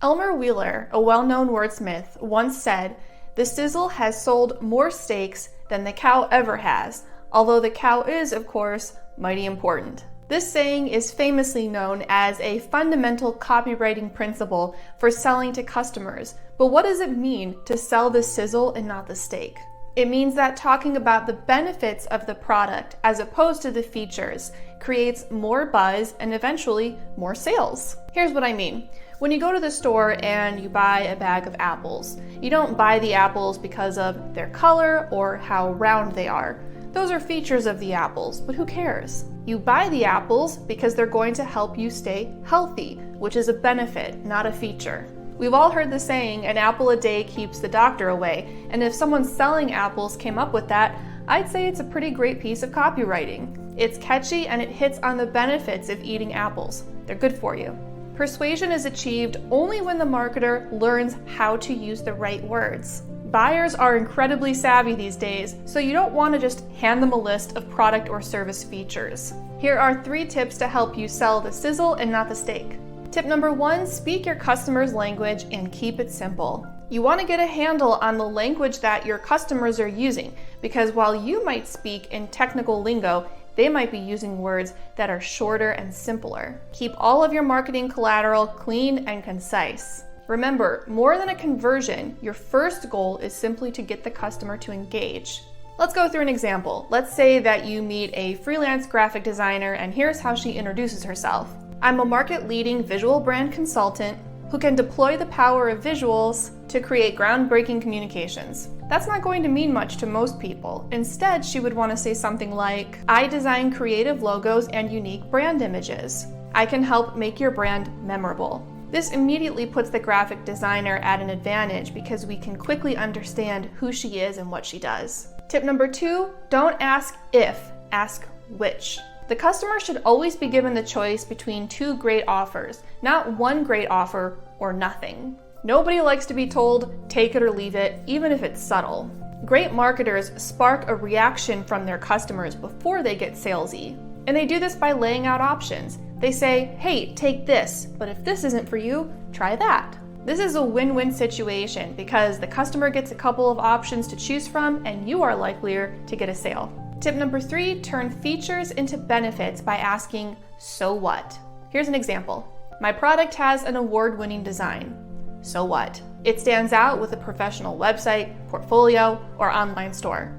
Elmer Wheeler, a well-known wordsmith, once said, "The Sizzle has sold more steaks than the cow ever has, although the cow is, of course, mighty important." This saying is famously known as a fundamental copywriting principle for selling to customers. But what does it mean to sell the sizzle and not the steak? It means that talking about the benefits of the product as opposed to the features creates more buzz and eventually more sales. Here's what I mean. When you go to the store and you buy a bag of apples, you don't buy the apples because of their color or how round they are. Those are features of the apples, but who cares? You buy the apples because they're going to help you stay healthy, which is a benefit, not a feature. We've all heard the saying, an apple a day keeps the doctor away, and if someone selling apples came up with that, I'd say it's a pretty great piece of copywriting. It's catchy and it hits on the benefits of eating apples. They're good for you. Persuasion is achieved only when the marketer learns how to use the right words. Buyers are incredibly savvy these days, so you don't want to just hand them a list of product or service features. Here are 3 tips to help you sell the sizzle and not the steak. Tip number 1, speak your customer's language and keep it simple. You want to get a handle on the language that your customers are using, because while you might speak in technical lingo, they might be using words that are shorter and simpler. Keep all of your marketing collateral clean and concise. Remember, more than a conversion, your first goal is simply to get the customer to engage. Let's go through an example. Let's say that you meet a freelance graphic designer and here's how she introduces herself. "I'm a market-leading visual brand consultant who can deploy the power of visuals to create groundbreaking communications." That's not going to mean much to most people. Instead, she would want to say something like, "I design creative logos and unique brand images. I can help make your brand memorable." This immediately puts the graphic designer at an advantage because we can quickly understand who she is and what she does. Tip number 2, don't ask if, ask which. The customer should always be given the choice between 2 great offers, not one great offer or nothing. Nobody likes to be told, take it or leave it, even if it's subtle. Great marketers spark a reaction from their customers before they get salesy. And they do this by laying out options. They say, hey, take this, but if this isn't for you, try that. This is a win-win situation because the customer gets a couple of options to choose from and you are likelier to get a sale. Tip number 3, turn features into benefits by asking, so what? Here's an example. My product has an award-winning design. So what? It stands out with a professional website, portfolio, or online store.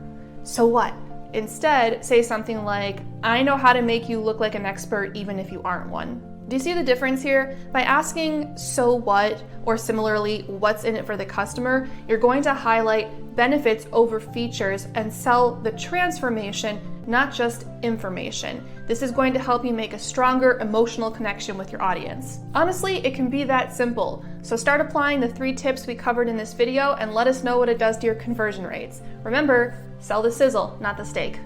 So what? Instead, say something like, I know how to make you look like an expert even if you aren't one. Do you see the difference here? By asking, so what, or similarly, what's in it for the customer, you're going to highlight benefits over features and sell the transformation, not just information. This is going to help you make a stronger emotional connection with your audience. Honestly, it can be that simple. So start applying the 3 tips we covered in this video and let us know what it does to your conversion rates. Remember, sell the sizzle, not the steak.